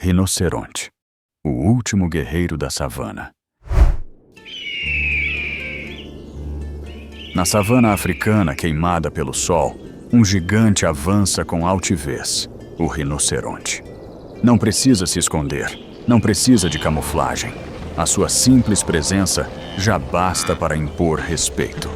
Rinoceronte, o último guerreiro da savana. Na savana africana queimada pelo sol, um gigante avança com altivez, o rinoceronte. Não precisa se esconder, não precisa de camuflagem. A sua simples presença já basta para impor respeito.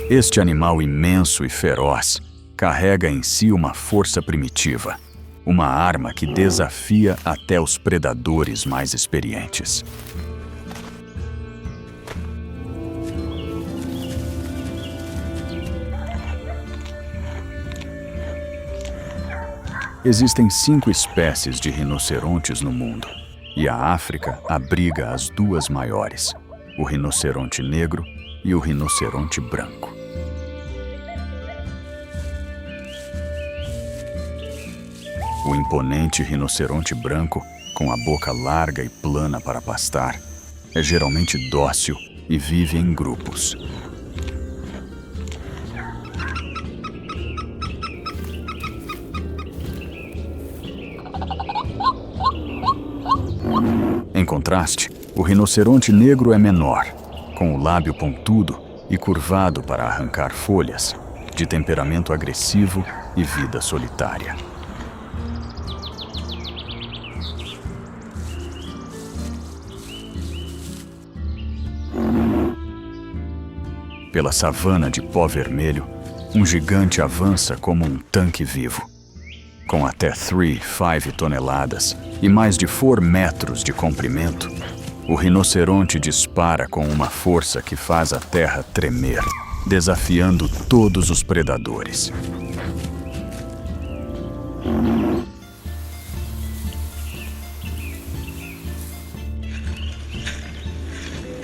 Este animal imenso e feroz carrega em si uma força primitiva, uma arma que desafia até os predadores mais experientes. Existem 5 espécies de rinocerontes no mundo, e a África abriga as 2 maiores, o rinoceronte negro e o rinoceronte branco. O imponente rinoceronte branco, com a boca larga e plana para pastar, é geralmente dócil e vive em grupos. Em contraste, o rinoceronte negro é menor, com o lábio pontudo e curvado para arrancar folhas, de temperamento agressivo e vida solitária. Pela savana de pó vermelho, um gigante avança como um tanque vivo. Com até 5 toneladas e mais de 4 metros de comprimento, o rinoceronte dispara com uma força que faz a terra tremer, desafiando todos os predadores.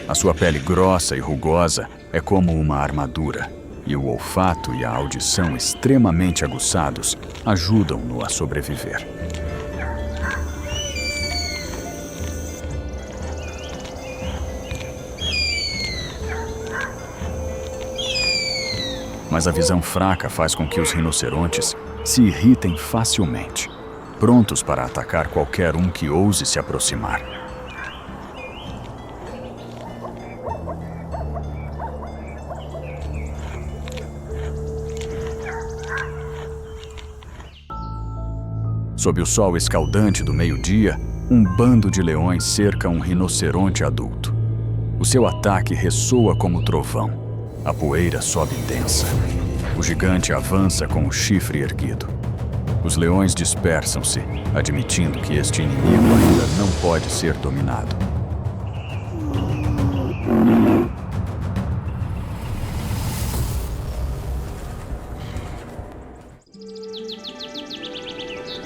A sua pele grossa e rugosa é como uma armadura, e o olfato e a audição extremamente aguçados ajudam-no a sobreviver. Mas a visão fraca faz com que os rinocerontes se irritem facilmente, prontos para atacar qualquer um que ouse se aproximar. Sob o sol escaldante do meio-dia, um bando de leões cerca um rinoceronte adulto. O seu ataque ressoa como trovão. A poeira sobe densa. O gigante avança com o chifre erguido. Os leões dispersam-se, admitindo que este inimigo ainda não pode ser dominado.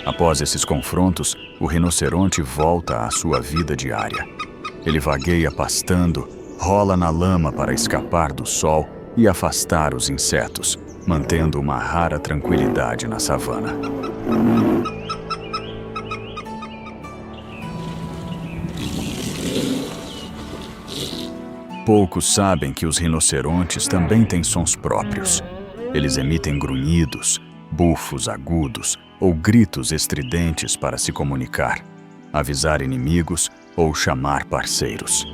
Após esses confrontos, o rinoceronte volta à sua vida diária. Ele vagueia pastando, rola na lama para escapar do sol e afastar os insetos, mantendo uma rara tranquilidade na savana. Poucos sabem que os rinocerontes também têm sons próprios. Eles emitem grunhidos, bufos agudos ou gritos estridentes para se comunicar, avisar inimigos ou chamar parceiros.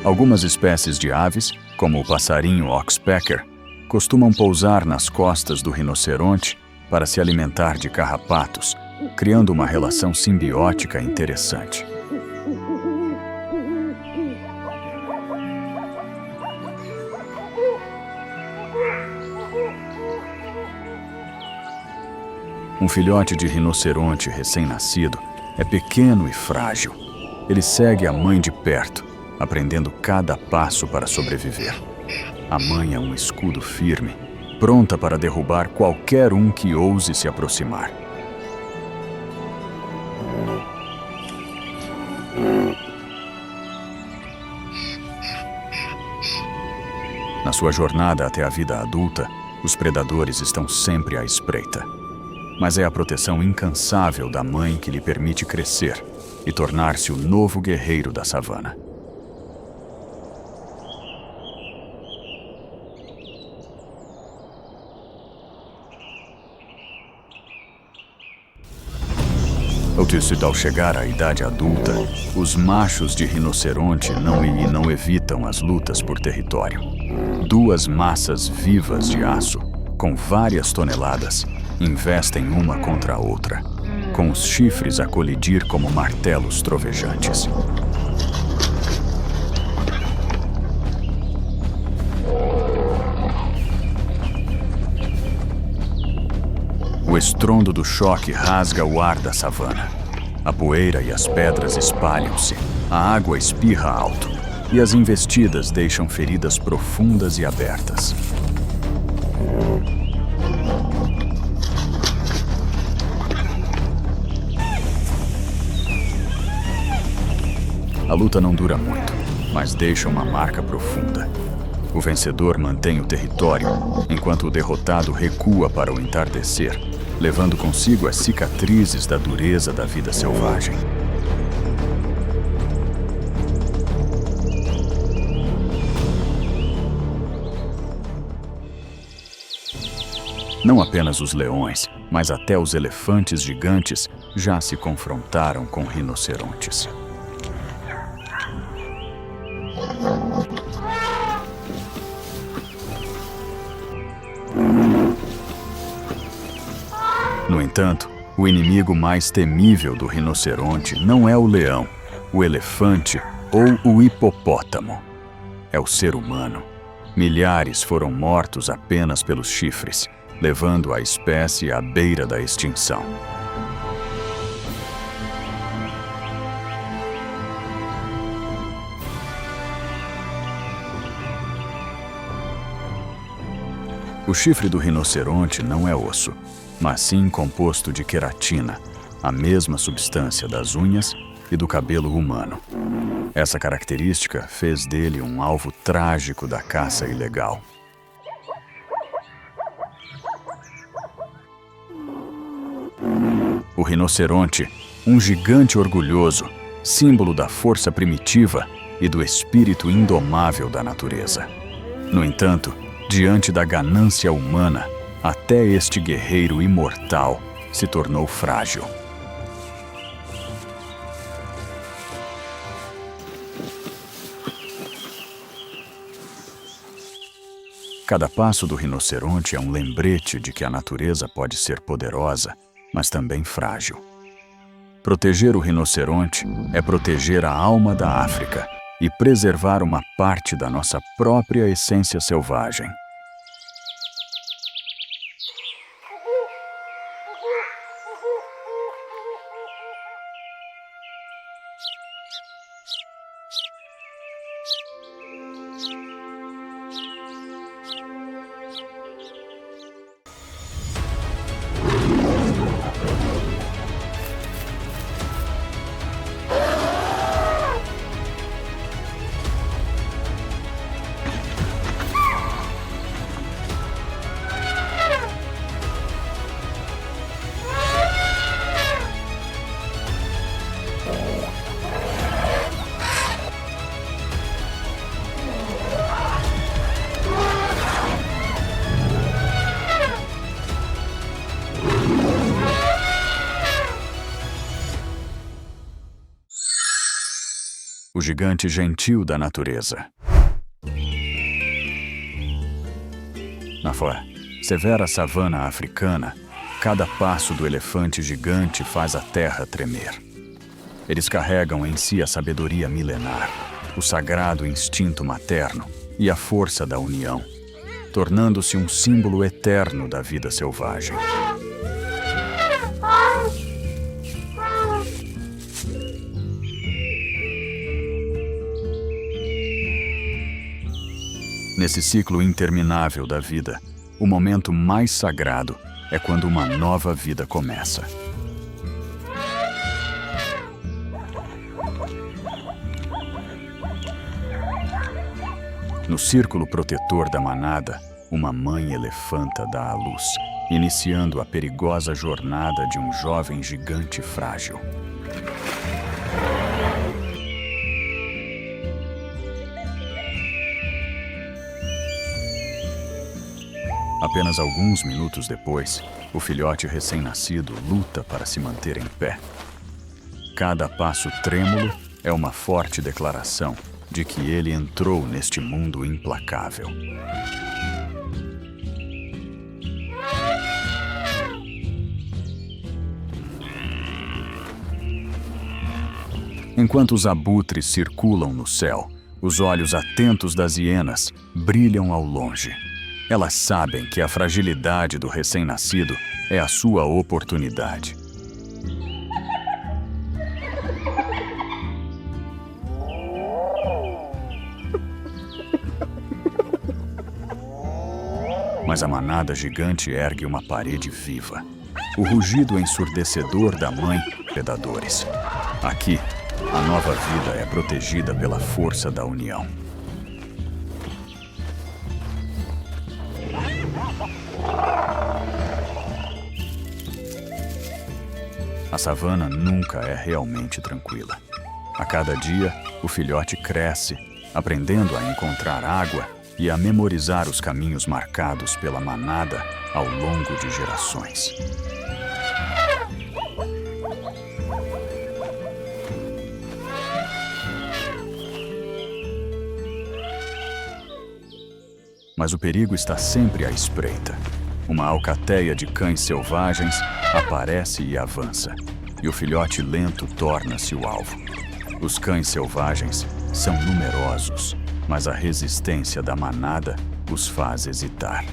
Algumas espécies de aves, como o passarinho oxpecker, costumam pousar nas costas do rinoceronte para se alimentar de carrapatos, criando uma relação simbiótica interessante. Um filhote de rinoceronte recém-nascido é pequeno e frágil. Ele segue a mãe de perto, aprendendo cada passo para sobreviver. A mãe é um escudo firme, pronta para derrubar qualquer um que ouse se aproximar. Na sua jornada até a vida adulta, Os predadores estão sempre à espreita. Mas é a proteção incansável da mãe que lhe permite crescer e tornar-se o novo guerreiro da savana. Ao chegar à idade adulta, os machos de rinoceronte não evitam as lutas por território. Duas massas vivas de aço, com várias toneladas, investem uma contra a outra, com os chifres a colidir como martelos trovejantes. O estrondo do choque rasga o ar da savana. A poeira e as pedras espalham-se, a água espirra alto e as investidas deixam feridas profundas e abertas. A luta não dura muito, mas deixa uma marca profunda. O vencedor mantém o território, enquanto o derrotado recua para o entardecer, levando consigo as cicatrizes da dureza da vida selvagem. Não apenas os leões, mas até os elefantes gigantes já se confrontaram com rinocerontes. No entanto, o inimigo mais temível do rinoceronte não é o leão, o elefante ou o hipopótamo. É o ser humano. Milhares foram mortos apenas pelos chifres, levando a espécie à beira da extinção. O chifre do rinoceronte não é osso, mas sim composto de queratina, a mesma substância das unhas e do cabelo humano. Essa característica fez dele um alvo trágico da caça ilegal. O rinoceronte, um gigante orgulhoso, símbolo da força primitiva e do espírito indomável da natureza. No entanto, diante da ganância humana, até este guerreiro imortal se tornou frágil. Cada passo do rinoceronte é um lembrete de que a natureza pode ser poderosa, mas também frágil. Proteger o rinoceronte é proteger a alma da África e preservar uma parte da nossa própria essência selvagem. O gigante gentil da natureza. Na severa savana africana, cada passo do elefante gigante faz a terra tremer. Eles carregam em si a sabedoria milenar, o sagrado instinto materno e a força da união, tornando-se um símbolo eterno da vida selvagem. Nesse ciclo interminável da vida, o momento mais sagrado é quando uma nova vida começa. No círculo protetor da manada, uma mãe elefanta dá à luz, iniciando a perigosa jornada de um jovem gigante frágil. Apenas alguns minutos depois, o filhote recém-nascido luta para se manter em pé. Cada passo trêmulo é uma forte declaração de que ele entrou neste mundo implacável. Enquanto os abutres circulam no céu, os olhos atentos das hienas brilham ao longe. Elas sabem que a fragilidade do recém-nascido é a sua oportunidade. Mas a manada gigante ergue uma parede viva. O rugido ensurdecedor da mãe predadores. Aqui, a nova vida é protegida pela força da união. A savana nunca é realmente tranquila. A cada dia, o filhote cresce, aprendendo a encontrar água e a memorizar os caminhos marcados pela manada ao longo de gerações. Mas o perigo está sempre à espreita. Uma alcateia de cães selvagens aparece e avança, e o filhote lento torna-se o alvo. Os cães selvagens são numerosos, mas a resistência da manada os faz hesitar.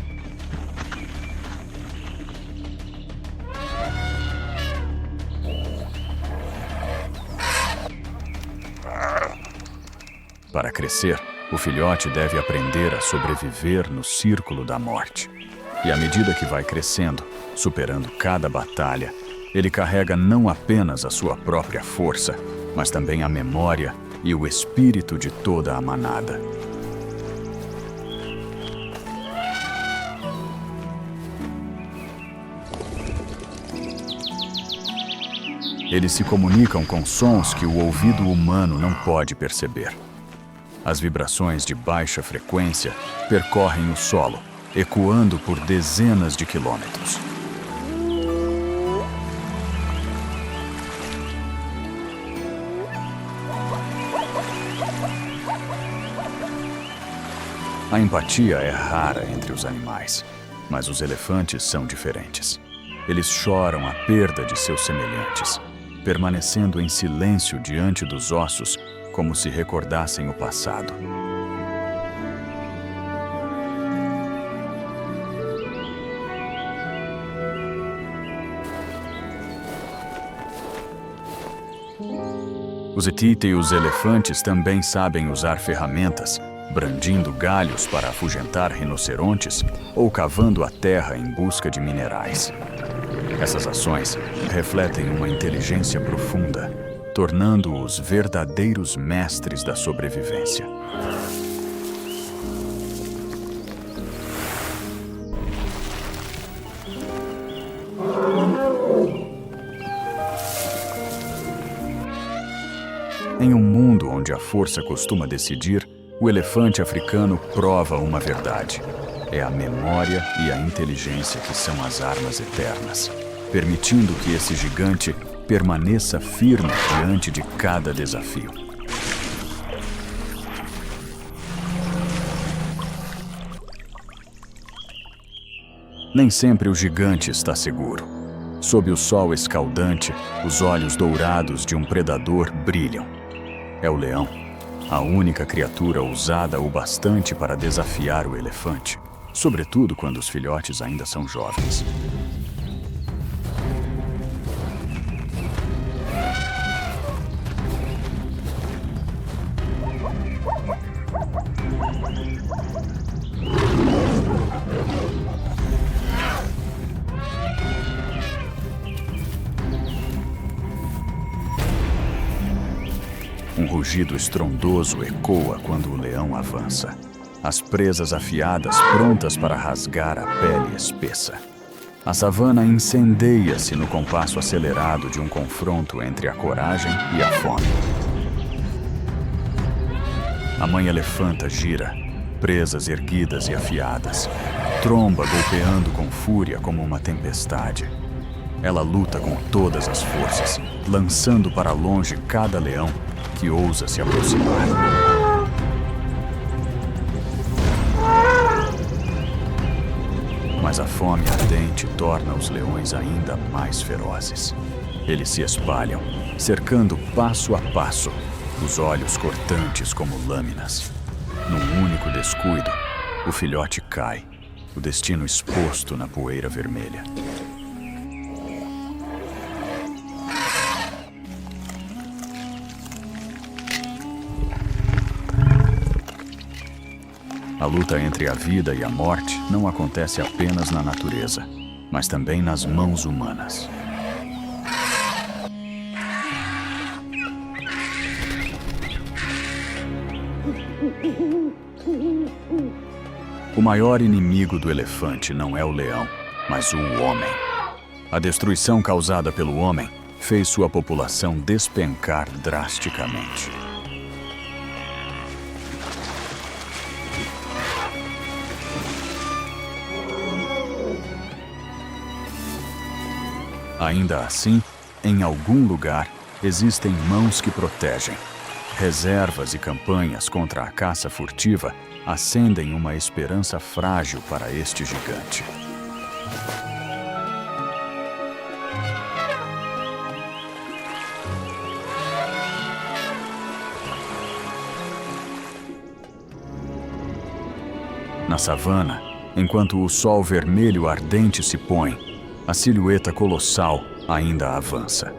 Para crescer, o filhote deve aprender a sobreviver no círculo da morte. E à medida que vai crescendo, superando cada batalha, ele carrega não apenas a sua própria força, mas também a memória e o espírito de toda a manada. Eles se comunicam com sons que o ouvido humano não pode perceber. As vibrações de baixa frequência percorrem o solo, ecoando por dezenas de quilômetros. A empatia é rara entre os animais, mas os elefantes são diferentes. Eles choram a perda de seus semelhantes, permanecendo em silêncio diante dos ossos, como se recordassem o passado. Os etita e os elefantes também sabem usar ferramentas, brandindo galhos para afugentar rinocerontes ou cavando a terra em busca de minerais. Essas ações refletem uma inteligência profunda, tornando-os verdadeiros mestres da sobrevivência. Em um mundo onde a força costuma decidir, o elefante africano prova uma verdade. É a memória e a inteligência que são as armas eternas, permitindo que esse gigante permaneça firme diante de cada desafio. Nem sempre o gigante está seguro. Sob o sol escaldante, os olhos dourados de um predador brilham. É o leão, a única criatura ousada o bastante para desafiar o elefante, sobretudo quando os filhotes ainda são jovens. Um rugido estrondoso ecoa quando o leão avança. as presas afiadas prontas para rasgar a pele espessa. A savana incendeia-se no compasso acelerado de um confronto entre a coragem e a fome. A mãe elefanta gira, presas erguidas e afiadas, tromba golpeando com fúria como uma tempestade. Ela luta com todas as forças, lançando para longe cada leão que ousa se aproximar. Mas a fome ardente torna os leões ainda mais ferozes. Eles se espalham, cercando passo a passo, os olhos cortantes como lâminas. Num único descuido, o filhote cai, o destino exposto na poeira vermelha. A luta entre a vida e a morte não acontece apenas na natureza, mas também nas mãos humanas. O maior inimigo do elefante não é o leão, mas o homem. A destruição causada pelo homem fez sua população despencar drasticamente. Ainda assim, em algum lugar, existem mãos que protegem. Reservas e campanhas contra a caça furtiva acendem uma esperança frágil para este gigante. Na savana, enquanto o sol vermelho ardente se põe, a silhueta colossal ainda avança.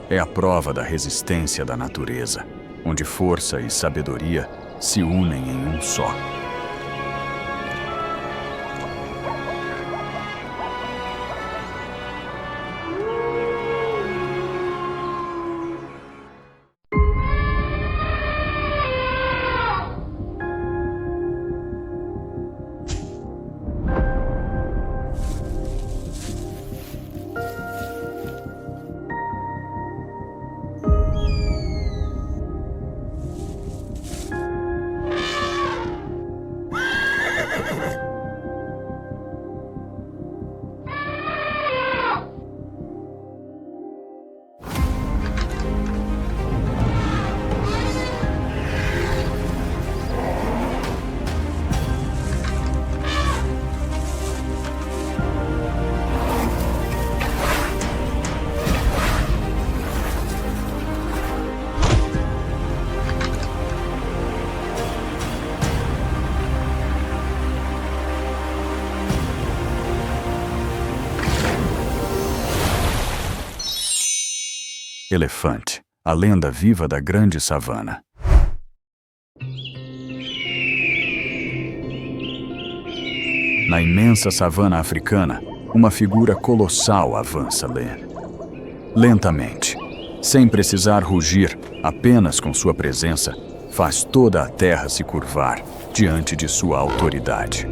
É a prova da resistência da natureza, onde força e sabedoria se unem em um só. Elefante, a lenda viva da grande savana. Na imensa savana africana, uma figura colossal avança lentamente. Sem precisar rugir, apenas com sua presença, faz toda a terra se curvar diante de sua autoridade.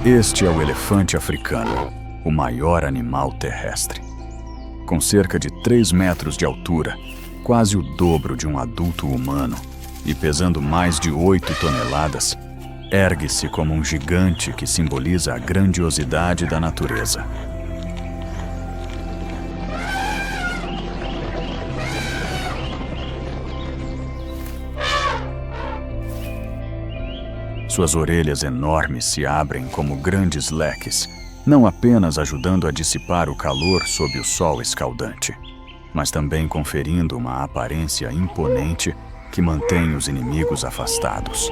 Este é o elefante africano, o maior animal terrestre. Com cerca de 3 metros de altura, quase o dobro de um adulto humano, e pesando mais de 8 toneladas, ergue-se como um gigante que simboliza a grandiosidade da natureza. Suas orelhas enormes se abrem como grandes leques, não apenas ajudando a dissipar o calor sob o sol escaldante, mas também conferindo uma aparência imponente que mantém os inimigos afastados.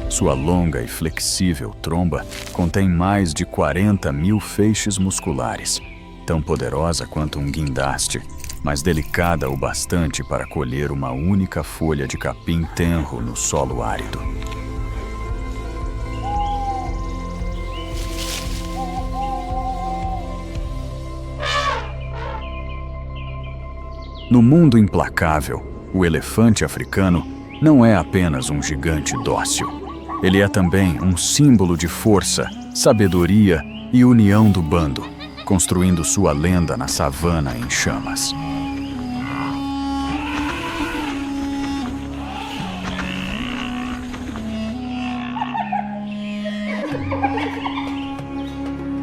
Sua longa e flexível tromba contém mais de 40 mil feixes musculares, tão poderosa quanto um guindaste, mas delicada o bastante para colher uma única folha de capim tenro no solo árido. No mundo implacável, o elefante africano não é apenas um gigante dócil. Ele é também um símbolo de força, sabedoria e união do bando, construindo sua lenda na savana em chamas.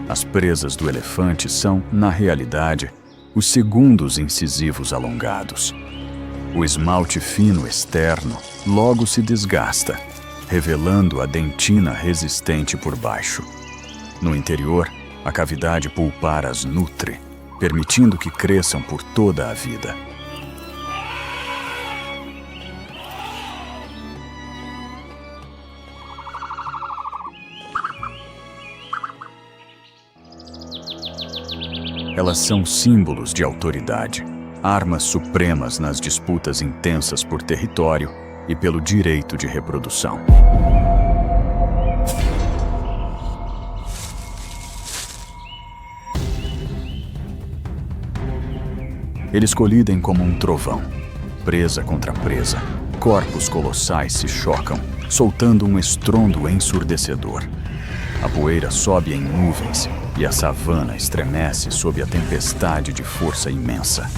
As presas do elefante são, na realidade, os segundos incisivos alongados. O esmalte fino externo logo se desgasta, revelando a dentina resistente por baixo. No interior, a cavidade pulpar as nutre, permitindo que cresçam por toda a vida. Elas são símbolos de autoridade, armas supremas nas disputas intensas por território e pelo direito de reprodução. Eles colidem como um trovão, presa contra presa. Corpos colossais se chocam, soltando um estrondo ensurdecedor. A poeira sobe em nuvens e a savana estremece sob a tempestade de força imensa.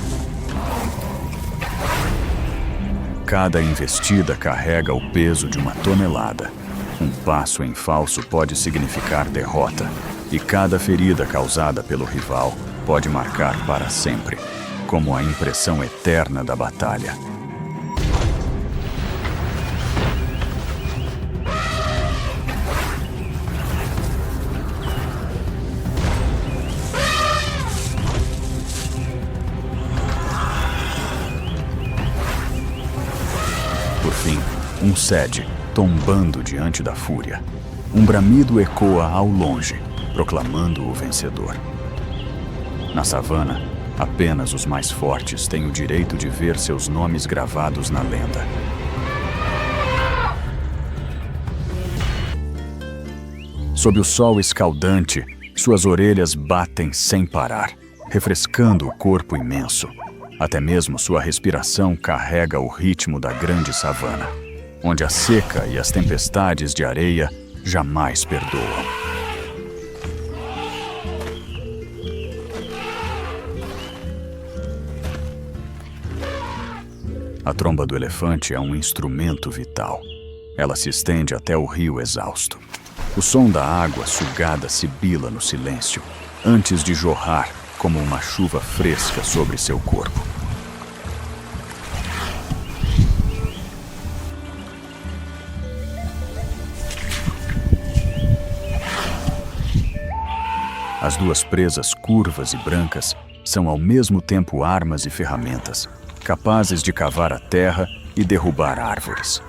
Cada investida carrega o peso de uma tonelada. Um passo em falso pode significar derrota, e cada ferida causada pelo rival pode marcar para sempre, como a impressão eterna da batalha. Por fim, um cede, tombando diante da fúria. Um bramido ecoa ao longe, proclamando o vencedor. Na savana, apenas os mais fortes têm o direito de ver seus nomes gravados na lenda. Sob o sol escaldante, suas orelhas batem sem parar, refrescando o corpo imenso. Até mesmo sua respiração carrega o ritmo da grande savana, onde a seca e as tempestades de areia jamais perdoam. A tromba do elefante é um instrumento vital. Ela se estende até o rio exausto. O som da água sugada sibila no silêncio, antes de jorrar como uma chuva fresca sobre seu corpo. As duas presas curvas e brancas são ao mesmo tempo armas e ferramentas, capazes de cavar a terra e derrubar árvores.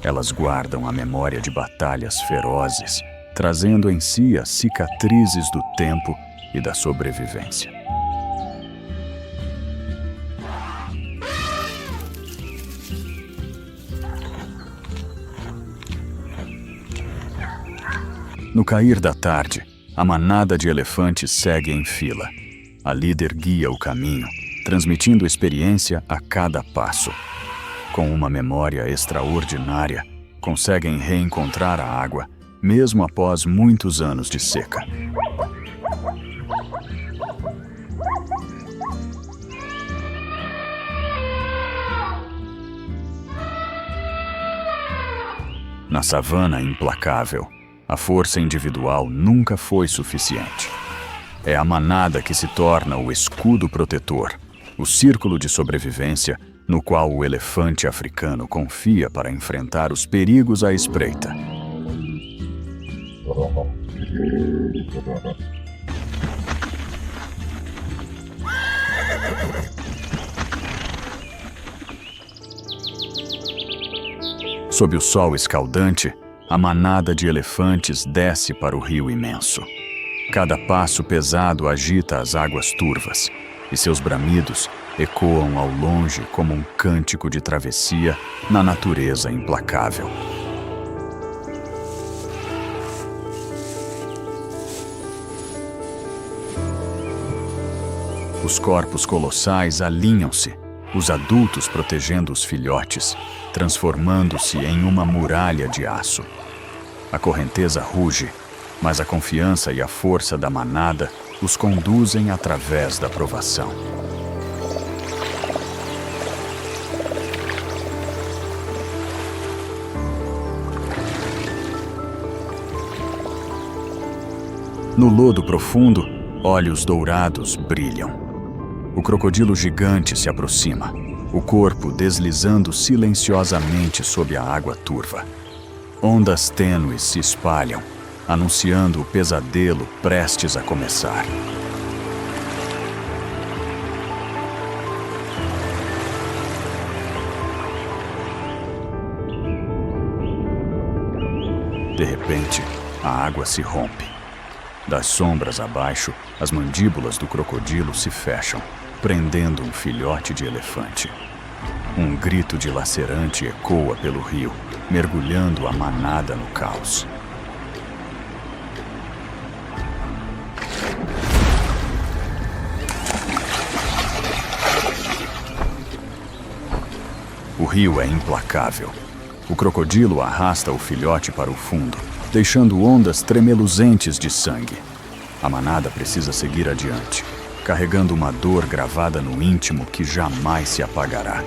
Elas guardam a memória de batalhas ferozes, trazendo em si as cicatrizes do tempo e da sobrevivência. No cair da tarde, a manada de elefantes segue em fila. A líder guia o caminho, transmitindo experiência a cada passo. Com uma memória extraordinária, conseguem reencontrar a água, mesmo após muitos anos de seca. Na savana implacável, a força individual nunca foi suficiente. É a manada que se torna o escudo protetor, o círculo de sobrevivência no qual o elefante africano confia para enfrentar os perigos à espreita. Sob o sol escaldante, a manada de elefantes desce para o rio imenso. Cada passo pesado agita as águas turvas, e seus bramidos ecoam ao longe como um cântico de travessia na natureza implacável. Os corpos colossais alinham-se, os adultos protegendo os filhotes, transformando-se em uma muralha de aço. A correnteza ruge, mas a confiança e a força da manada os conduzem através da provação. No lodo profundo, olhos dourados brilham. O crocodilo gigante se aproxima, o corpo deslizando silenciosamente sob a água turva. Ondas tênues se espalham, anunciando o pesadelo prestes a começar. De repente, a água se rompe. Das sombras abaixo, as mandíbulas do crocodilo se fecham, prendendo um filhote de elefante. Um grito dilacerante ecoa pelo rio, mergulhando a manada no caos. O rio é implacável. O crocodilo arrasta o filhote para o fundo, deixando ondas tremeluzentes de sangue. A manada precisa seguir adiante, carregando uma dor gravada no íntimo que jamais se apagará.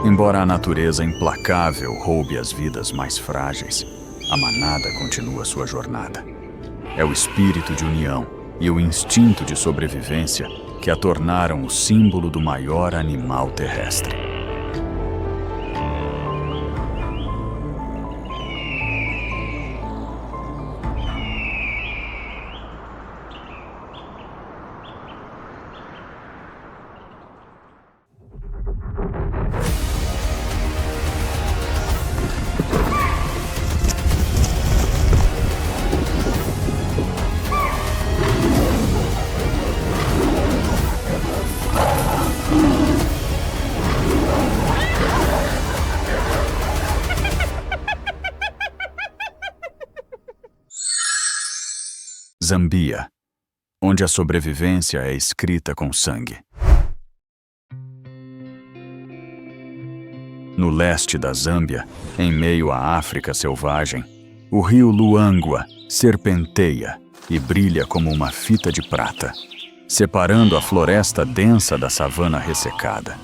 Embora a natureza implacável roube as vidas mais frágeis, a manada continua sua jornada. É o espírito de união e o instinto de sobrevivência que a tornaram o símbolo do maior animal terrestre. Zambia, onde a sobrevivência é escrita com sangue. No leste da Zâmbia, em meio à África selvagem, o rio Luangwa serpenteia e brilha como uma fita de prata, separando a floresta densa da savana ressecada.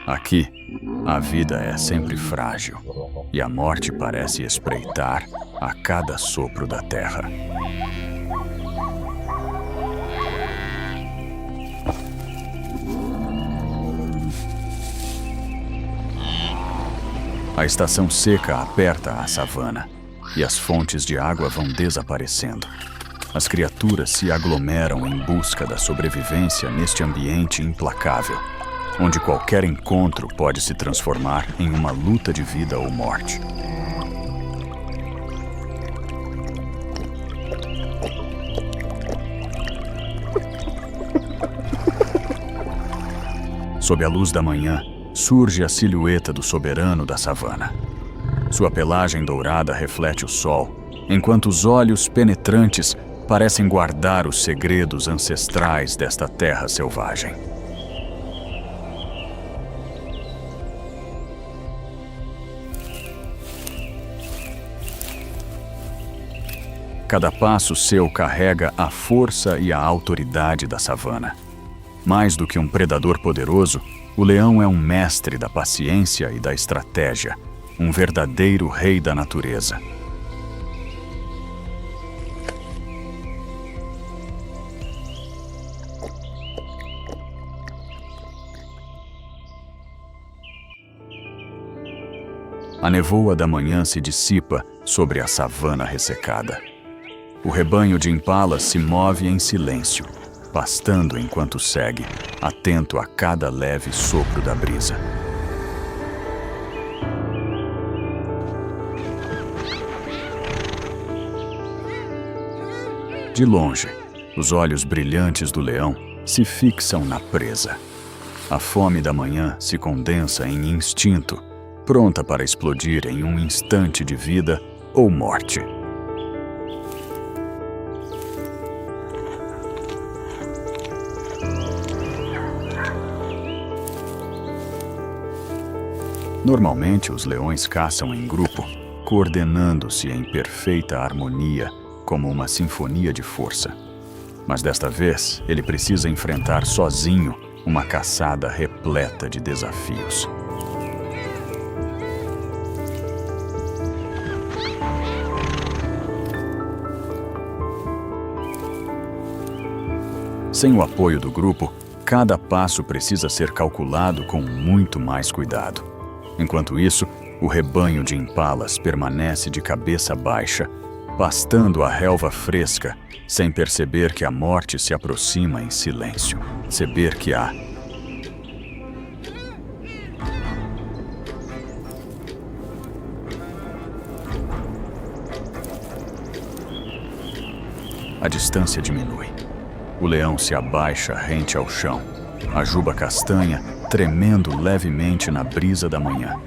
Aqui, a vida é sempre frágil e a morte parece espreitar a cada sopro da terra. A estação seca aperta a savana e as fontes de água vão desaparecendo. As criaturas se aglomeram em busca da sobrevivência neste ambiente implacável, onde qualquer encontro pode se transformar em uma luta de vida ou morte. Sob a luz da manhã, surge a silhueta do soberano da savana. Sua pelagem dourada reflete o sol, enquanto os olhos penetrantes parecem guardar os segredos ancestrais desta terra selvagem. Cada passo seu carrega a força e a autoridade da savana. Mais do que um predador poderoso, o leão é um mestre da paciência e da estratégia, um verdadeiro rei da natureza. A nevoa da manhã se dissipa sobre a savana ressecada. O rebanho de impalas se move em silêncio, pastando enquanto segue, atento a cada leve sopro da brisa. De longe, os olhos brilhantes do leão se fixam na presa. A fome da manhã se condensa em instinto, pronta para explodir em um instante de vida ou morte. Normalmente, os leões caçam em grupo, coordenando-se em perfeita harmonia, como uma sinfonia de força. Mas desta vez, ele precisa enfrentar sozinho uma caçada repleta de desafios. Sem o apoio do grupo, cada passo precisa ser calculado com muito mais cuidado. Enquanto isso, o rebanho de impalas permanece de cabeça baixa, pastando a relva fresca, sem perceber que a morte se aproxima em silêncio. Saber que há. A distância diminui. O leão se abaixa rente ao chão, a juba castanha tremendo levemente na brisa da manhã.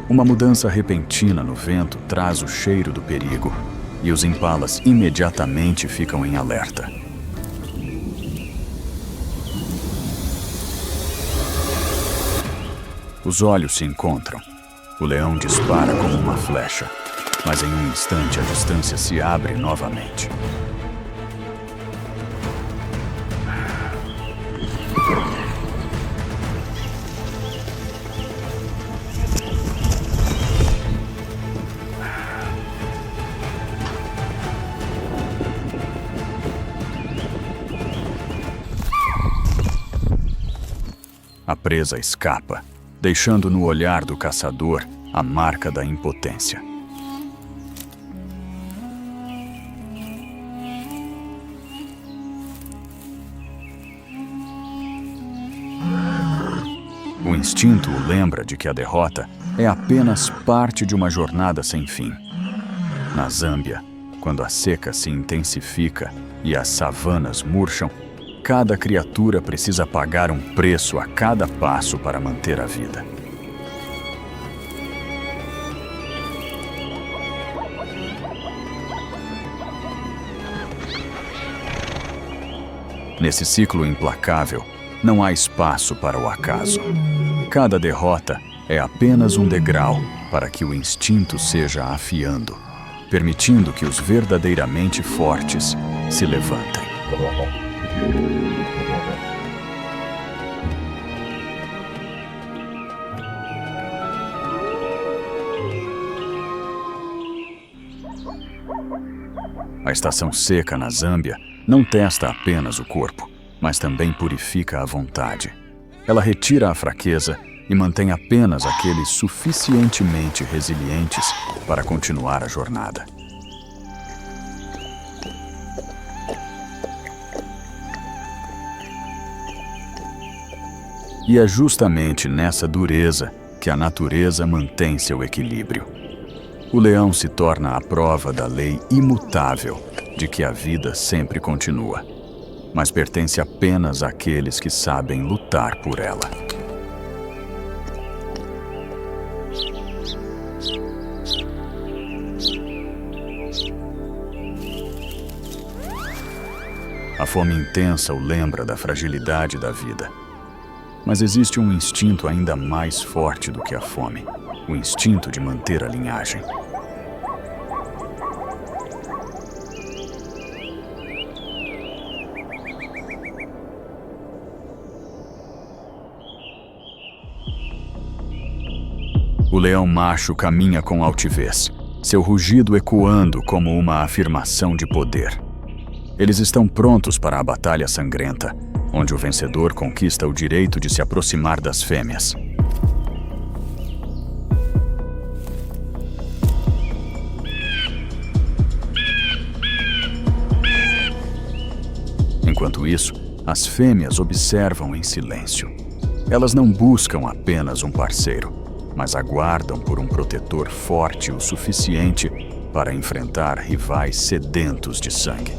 Uma mudança repentina no vento traz o cheiro do perigo, e os impalas imediatamente ficam em alerta. Os olhos se encontram. O leão dispara como uma flecha, mas em um instante a distância se abre novamente. A presa escapa, deixando no olhar do caçador a marca da impotência. O instinto o lembra de que a derrota é apenas parte de uma jornada sem fim. Na Zâmbia, quando a seca se intensifica e as savanas murcham, cada criatura precisa pagar um preço a cada passo para manter a vida. Nesse ciclo implacável, não há espaço para o acaso. Cada derrota é apenas um degrau para que o instinto seja afiando, permitindo que os verdadeiramente fortes se levantem. A estação seca na Zâmbia não testa apenas o corpo, mas também purifica a vontade. Ela retira a fraqueza e mantém apenas aqueles suficientemente resilientes para continuar a jornada. E é justamente nessa dureza que a natureza mantém seu equilíbrio. O leão se torna a prova da lei imutável de que a vida sempre continua, mas pertence apenas àqueles que sabem lutar por ela. A fome intensa o lembra da fragilidade da vida. Mas existe um instinto ainda mais forte do que a fome, o instinto de manter a linhagem. O leão macho caminha com altivez, seu rugido ecoando como uma afirmação de poder. Eles estão prontos para a batalha sangrenta, onde o vencedor conquista o direito de se aproximar das fêmeas. Enquanto isso, as fêmeas observam em silêncio. Elas não buscam apenas um parceiro, mas aguardam por um protetor forte o suficiente para enfrentar rivais sedentos de sangue.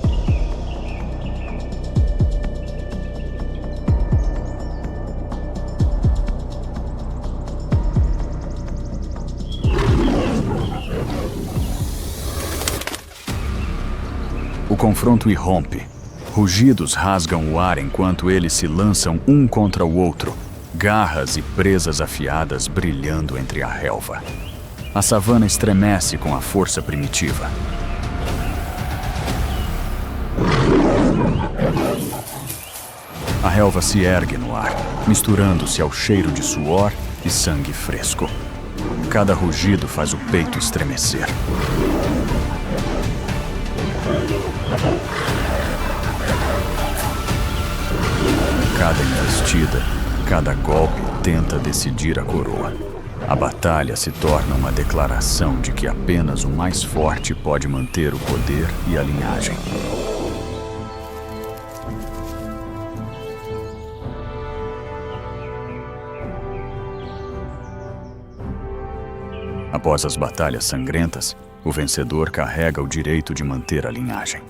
O confronto irrompe. Rugidos rasgam o ar enquanto eles se lançam um contra o outro, garras e presas afiadas brilhando entre a relva. A savana estremece com a força primitiva. A relva se ergue no ar, misturando-se ao cheiro de suor e sangue fresco. Cada rugido faz o peito estremecer. Cada investida, cada golpe tenta decidir a coroa. A batalha se torna uma declaração de que apenas o mais forte pode manter o poder e a linhagem. Após as batalhas sangrentas, o vencedor carrega o direito de manter a linhagem.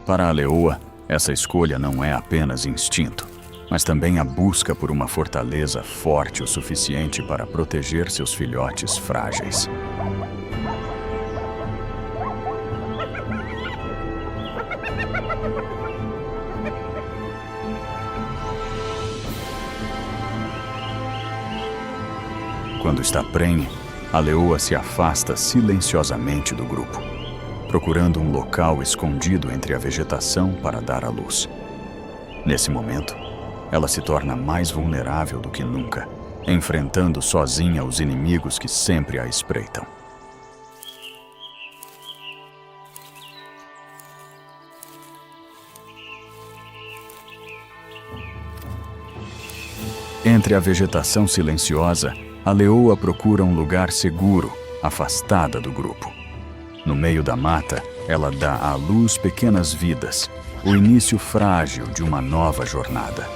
Para a leoa, essa escolha não é apenas instinto, mas também a busca por uma fortaleza forte o suficiente para proteger seus filhotes frágeis. Quando está prenhe, a leoa se afasta silenciosamente do grupo, procurando um local escondido entre a vegetação para dar à luz. Nesse momento, ela se torna mais vulnerável do que nunca, enfrentando sozinha os inimigos que sempre a espreitam. Entre a vegetação silenciosa, a leoa procura um lugar seguro, afastada do grupo. No meio da mata, ela dá à luz pequenas vidas, o início frágil de uma nova jornada.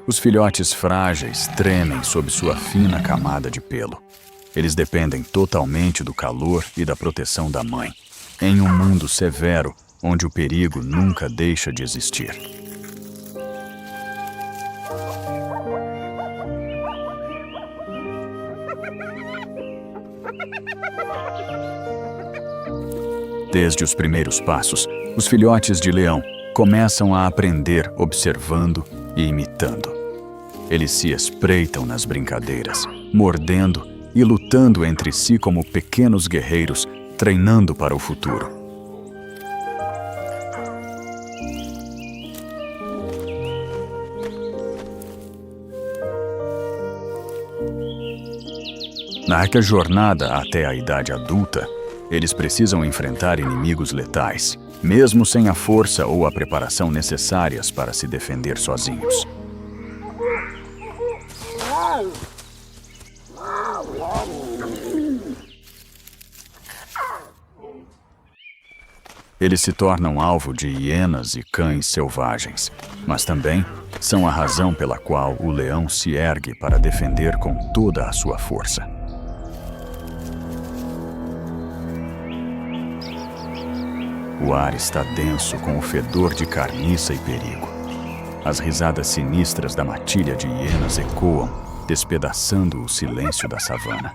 Os filhotes frágeis tremem sob sua fina camada de pelo. Eles dependem totalmente do calor e da proteção da mãe, em um mundo severo onde o perigo nunca deixa de existir. Desde os primeiros passos, os filhotes de leão começam a aprender observando e imitando. Eles se espreitam nas brincadeiras, mordendo e lutando entre si como pequenos guerreiros, treinando para o futuro. Na jornada até a idade adulta, eles precisam enfrentar inimigos letais, mesmo sem a força ou a preparação necessárias para se defender sozinhos. Eles se tornam alvo de hienas e cães selvagens, mas também são a razão pela qual o leão se ergue para defender com toda a sua força. O ar está denso com o fedor de carniça e perigo. As risadas sinistras da matilha de hienas ecoam, despedaçando o silêncio da savana.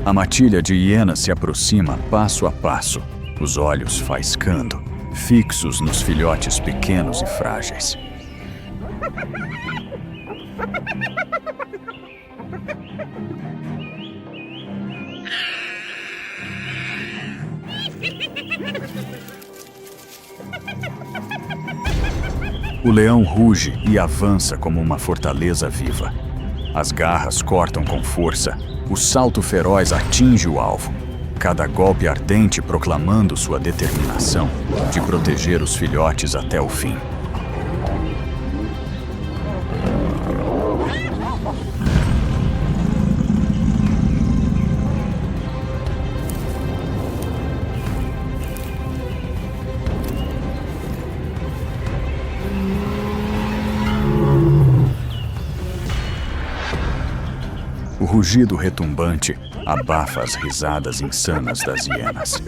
A matilha de hienas se aproxima passo a passo, os olhos faiscando, fixos nos filhotes pequenos e frágeis. O leão ruge e avança como uma fortaleza viva. As garras cortam com força, o salto feroz atinge o alvo. Cada golpe ardente proclamando sua determinação de proteger os filhotes até o fim. O rugido retumbante abafa as risadas insanas das hienas.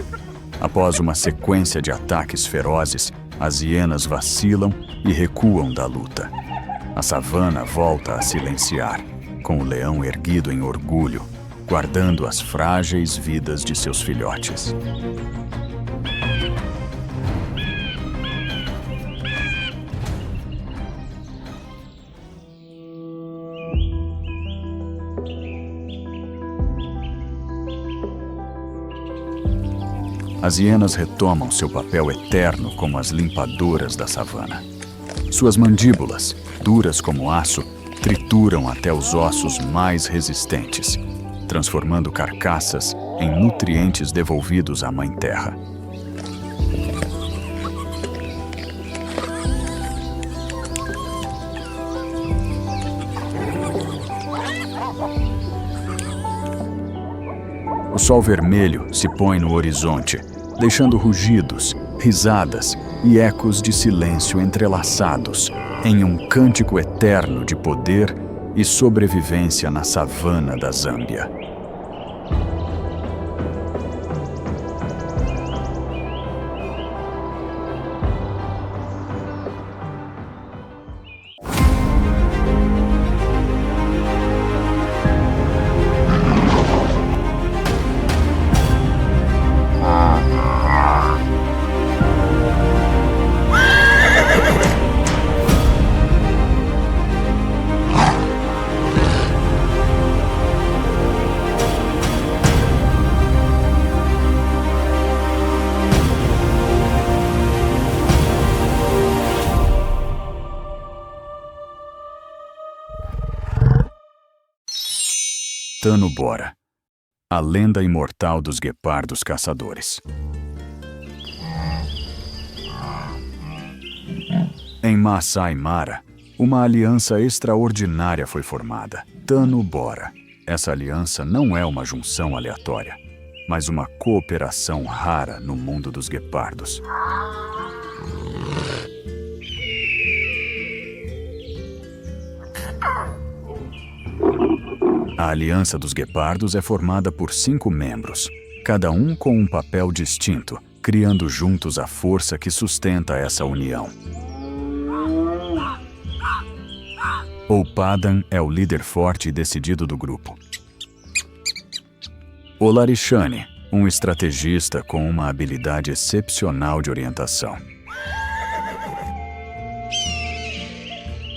Após uma sequência de ataques ferozes, as hienas vacilam e recuam da luta. A savana volta a silenciar, com o leão erguido em orgulho, guardando as frágeis vidas de seus filhotes. As hienas retomam seu papel eterno como as limpadoras da savana. Suas mandíbulas, duras como aço, trituram até os ossos mais resistentes, transformando carcaças em nutrientes devolvidos à Mãe Terra. O sol vermelho se põe no horizonte, deixando rugidos, risadas e ecos de silêncio entrelaçados em um cântico eterno de poder e sobrevivência na savana da Zâmbia. Tano Bora, a lenda imortal dos guepardos caçadores. Em Maasai Mara, uma aliança extraordinária foi formada, Tano Bora. Essa aliança não é uma junção aleatória, mas uma cooperação rara no mundo dos guepardos. A Aliança dos Guepardos é formada por 5 membros, cada um com um papel distinto, criando juntos a força que sustenta essa união. Opadan é o líder forte e decidido do grupo. Olarixane, um estrategista com uma habilidade excepcional de orientação.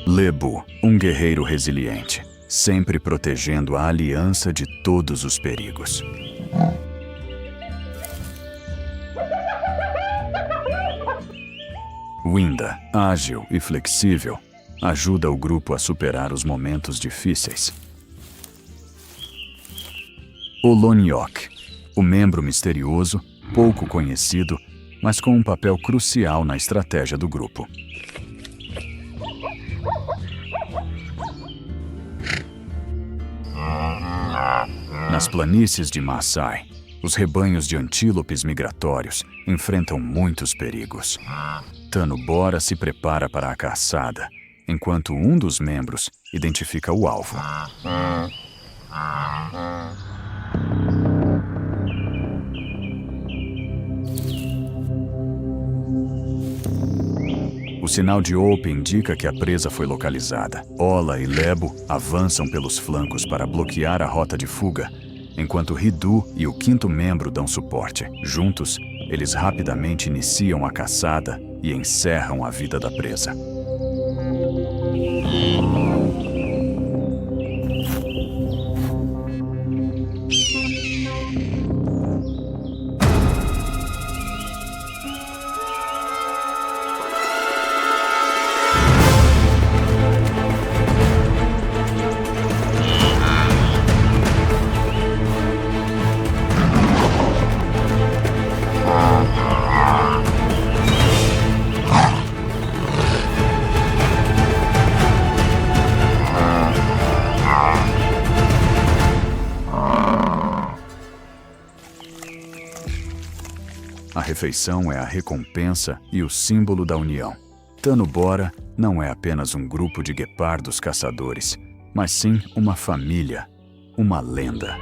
Lebu, um guerreiro resiliente, sempre protegendo a aliança de todos os perigos. Winda, ágil e flexível, ajuda o grupo a superar os momentos difíceis. Oloniok, o membro misterioso, pouco conhecido, mas com um papel crucial na estratégia do grupo. Nas planícies de Maasai, os rebanhos de antílopes migratórios enfrentam muitos perigos. Tano Bora se prepara para a caçada, enquanto um dos membros identifica o alvo. O sinal de Ope indica que a presa foi localizada. Ola e Lebo avançam pelos flancos para bloquear a rota de fuga, enquanto Ridu e o 5º membro dão suporte. Juntos, eles rapidamente iniciam a caçada e encerram a vida da presa. A refeição é a recompensa e o símbolo da união. Tano Bora não é apenas um grupo de guepardos caçadores, mas sim uma família. uma lenda.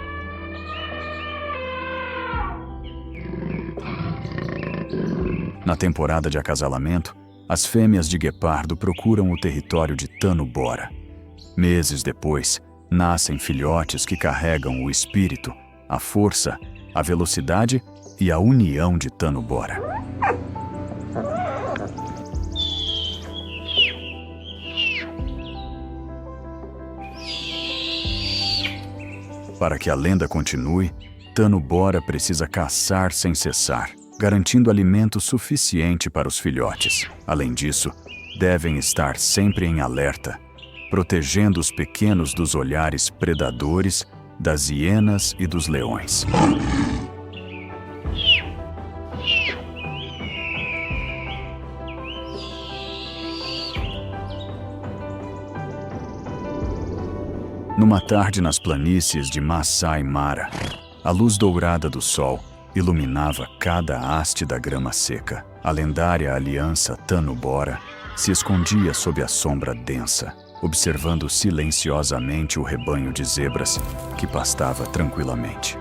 Na temporada de acasalamento, as fêmeas de guepardo procuram o território de Tano-Bora. Meses depois, nascem filhotes que carregam o espírito, a força, a velocidade e a união de Tano-Bora. Para que a lenda continue, Tano-Bora precisa caçar sem cessar, garantindo alimento suficiente para os filhotes. Além disso, devem estar sempre em alerta, protegendo os pequenos dos olhares predadores, das hienas e dos leões. Numa tarde nas planícies de Masai Mara, a luz dourada do sol iluminava cada haste da grama seca. A lendária aliança Tano-Bora se escondia sob a sombra densa, observando silenciosamente o rebanho de zebras que pastava tranquilamente.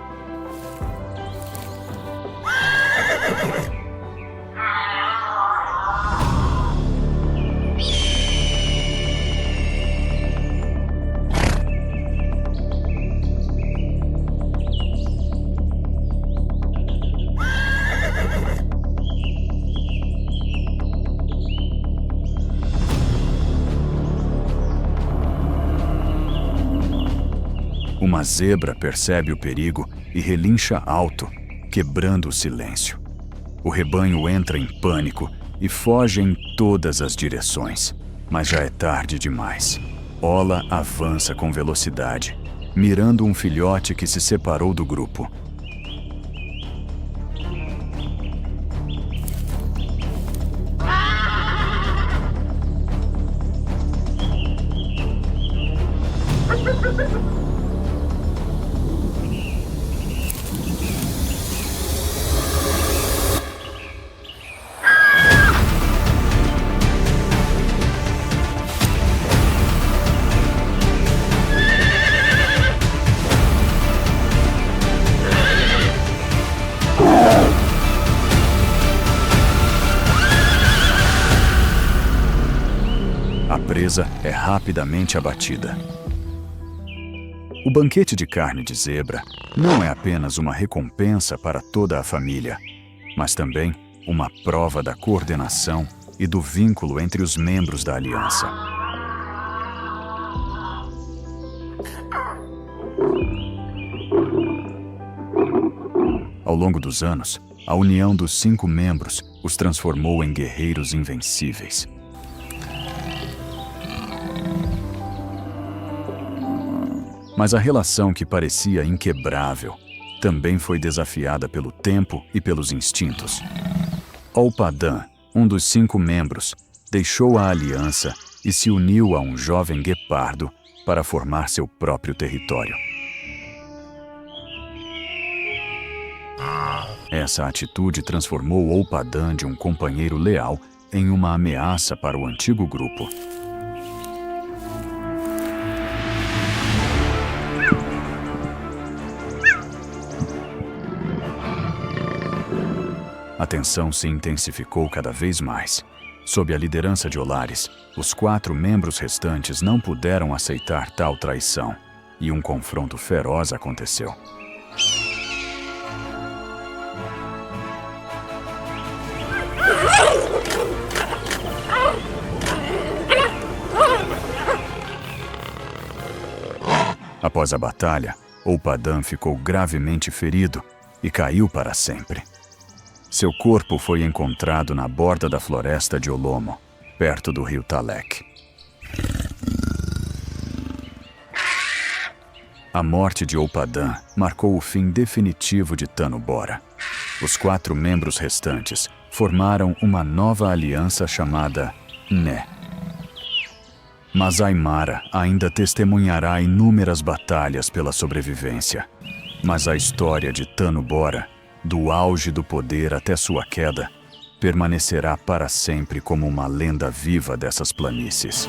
Uma zebra percebe o perigo e relincha alto, quebrando o silêncio. O rebanho entra em pânico e foge em todas as direções. Mas já é tarde demais. Ola avança com velocidade, mirando um filhote que se separou do grupo. A presa é rapidamente abatida. O banquete de carne de zebra não é apenas uma recompensa para toda a família, mas também uma prova da coordenação e do vínculo entre os membros da aliança. Ao longo dos anos, a união dos 5 membros os transformou em guerreiros invencíveis. Mas a relação que parecia inquebrável também foi desafiada pelo tempo e pelos instintos. Olpadan, um dos 5 membros, deixou a aliança e se uniu a um jovem guepardo para formar seu próprio território. Essa atitude transformou Olpadan de um companheiro leal em uma ameaça para o antigo grupo. A tensão se intensificou cada vez mais. Sob a liderança de Olares, os 4 membros restantes não puderam aceitar tal traição, e um confronto feroz aconteceu. Após a batalha, Olpadan ficou gravemente ferido e caiu para sempre. Seu corpo foi encontrado na borda da floresta de Olomo, perto do rio Talek. A morte de Olpadan marcou o fim definitivo de Tano-Bora. Os 4 membros restantes formaram uma nova aliança chamada Né. Masai Mara ainda testemunhará inúmeras batalhas pela sobrevivência, mas a história de Tano-Bora, do auge do poder até sua queda, permanecerá para sempre como uma lenda viva dessas planícies.